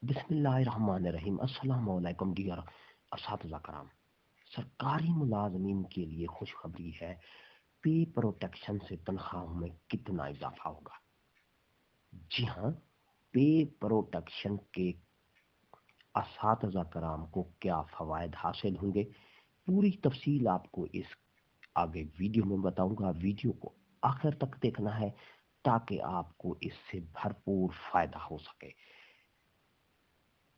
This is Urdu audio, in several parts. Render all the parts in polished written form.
بسم اللہ الرحمن الرحیم۔ السلام علیکم ڈیئر اساتذہ کرام۔ سرکاری ملازمین کے لیے خوشخبری ہے، پے پروٹیکشن سے تنخواہوں میں کتنا اضافہ ہوگا۔ جی ہاں، پے پروٹیکشن کے اساتذہ کرام کو کیا فوائد حاصل ہوں گے، پوری تفصیل آپ کو اس آگے ویڈیو میں بتاؤں گا۔ ویڈیو کو آخر تک دیکھنا ہے تاکہ آپ کو اس سے بھرپور فائدہ ہو سکے۔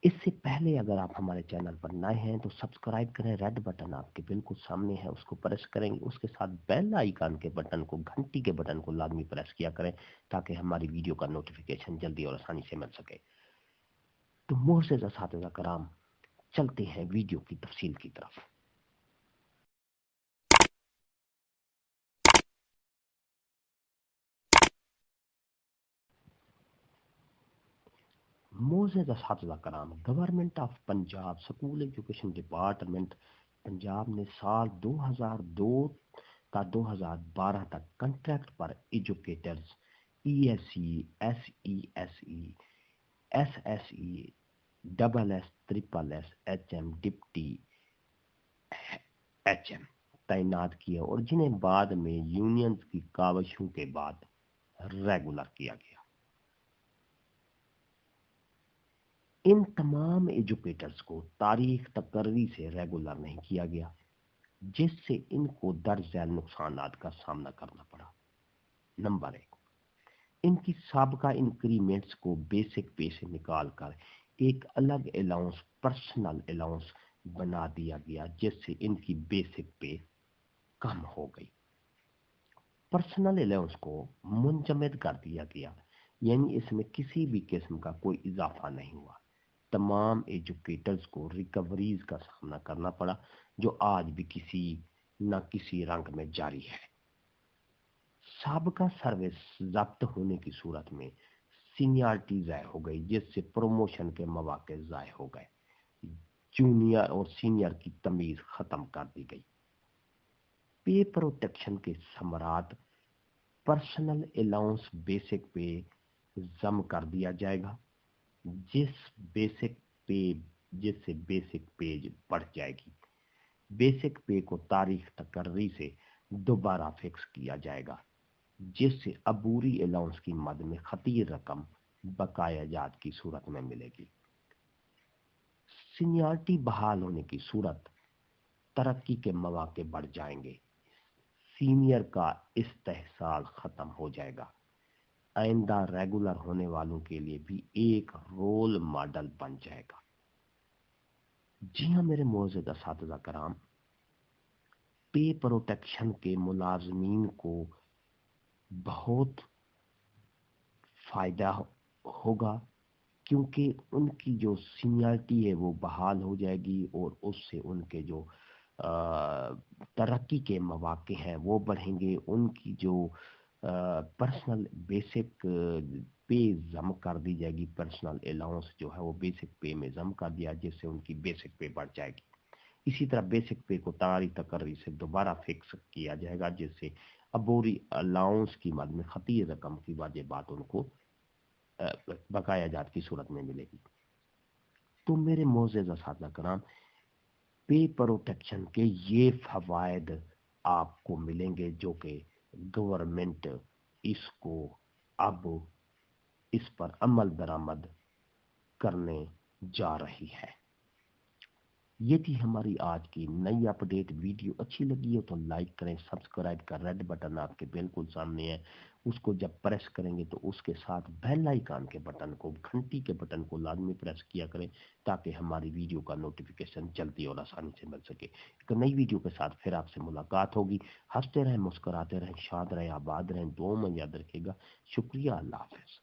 اس سے پہلے اگر آپ ہمارے چینل پر نئے ہیں تو سبسکرائب کریں، ریڈ بٹن آپ کے بالکل سامنے ہے، اس کو پریس کریں گے، اس کے ساتھ بیل آئیکن کے بٹن کو، گھنٹی کے بٹن کو لازمی پریس کیا کریں تاکہ ہماری ویڈیو کا نوٹیفیکیشن جلدی اور آسانی سے مل سکے۔ تو معزز اساتذہ کرام، چلتے ہیں ویڈیو کی تفصیل کی طرف۔ معزز اساتذہ کرام، government of Punjab school education department Punjab نے سال 2002 تا 2012 تک کنٹریکٹ پر educators E S C, S E S E, S S E, double S, triple S, H M, deputy H M تعینات کیا اور جنہیں بعد میں یونینز کی کاوشوں کے بعد ریگولر کیا گیا۔ ان تمام ایجوکیٹرز کو تاریخ تقرری سے ریگولر نہیں کیا گیا، جس سے ان کو درج ذیل نقصانات کا سامنا کرنا پڑا۔ نمبر 1، ان کی سابقہ انکریمنٹس کو بیسک پے سے نکال کر ایک الگ الاؤنس، پرسنل الاؤنس بنا دیا گیا، جس سے ان کی بیسک پے کم ہو گئی۔ پرسنل الاؤنس کو منجمد کر دیا گیا، یعنی اس میں کسی بھی قسم کا کوئی اضافہ نہیں ہوا۔ تمام ایجوکیٹرز کو ریکوریز کا سامنا کرنا پڑا، جو آج بھی کسی نہ کسی رنگ میں جاری ہے۔ سابقہ سروس ضبط ہونے کی صورت میں سینیارٹی ضائع ہو گئی، جس سے پروموشن کے مواقع ضائع ہو گئے۔ جونیئر اور سینئر کی تمیز ختم کر دی گئی۔ پے پروٹیکشن کے ثمرات: پرسنل الاؤنس بیسک پے ضم کر دیا جائے گا، جس سے بیسک پے بڑھ جائے گی۔ بیسک پے کو تاریخ تقرری سے دوبارہ فکس کیا جائے گا، جس سے عبوری الاؤنس کی مد میں خطیر رقم بقایا جات کی صورت میں ملے گی۔ سینیارٹی بحال ہونے کی صورت ترقی کے مواقع بڑھ جائیں گے۔ سینئر کا استحصال ختم ہو جائے گا۔ آئندہ ریگولر ہونے والوں کے لیے بھی ایک رول ماڈل بن جائے گا۔ جی ہاں میرے معزز اساتذہ کرام، پے پروٹیکشن کے ملازمین کو بہت فائدہ ہوگا، کیونکہ ان کی جو سینیارٹی ہے وہ بحال ہو جائے گی اور اس سے ان کے جو ترقی کے مواقع ہیں وہ بڑھیں گے۔ ان کی جو پرسنل بیسک پے ضم کر دی جائے گی، پرسنل الاؤنس جو ہے وہ بیسک پے میں ضم کر دیا، جس سے ان کی بیسک پے بڑھ جائے گی۔ اسی طرح بیسک پے کو تاریخ تقرری سے دوبارہ فکس کیا جائے گا، جس سے عبوری الاؤنس کی مد میں خطیر رقم کی وجہ بات ان کو بقایا جات کی صورت میں ملے گی۔ تو میرے معزز اساتذہ کرام، پے پروٹیکشن کے یہ فوائد آپ کو ملیں گے، جو کہ گورنمنٹ اس کو اب اس پر عمل درآمد کرنے جا رہی ہے۔ یہ تھی ہماری آج کی نئی اپڈیٹ۔ ویڈیو اچھی لگی ہو تو لائک کریں، سبسکرائب کا ریڈ بٹن آپ کے بالکل سامنے ہے، اس کو جب پریس کریں گے تو اس کے ساتھ بیل آئیکن کے بٹن کو، گھنٹی کے بٹن کو لازمی پریس کیا کریں تاکہ ہماری ویڈیو کا نوٹیفیکیشن جلدی اور آسانی سے مل سکے۔ ایک نئی ویڈیو کے ساتھ پھر آپ سے ملاقات ہوگی۔ ہنستے رہیں، مسکراتے رہیں، شاد رہیں، آباد رہیں، دعاؤں میں یاد رکھیے گا۔ شکریہ، اللہ حافظ۔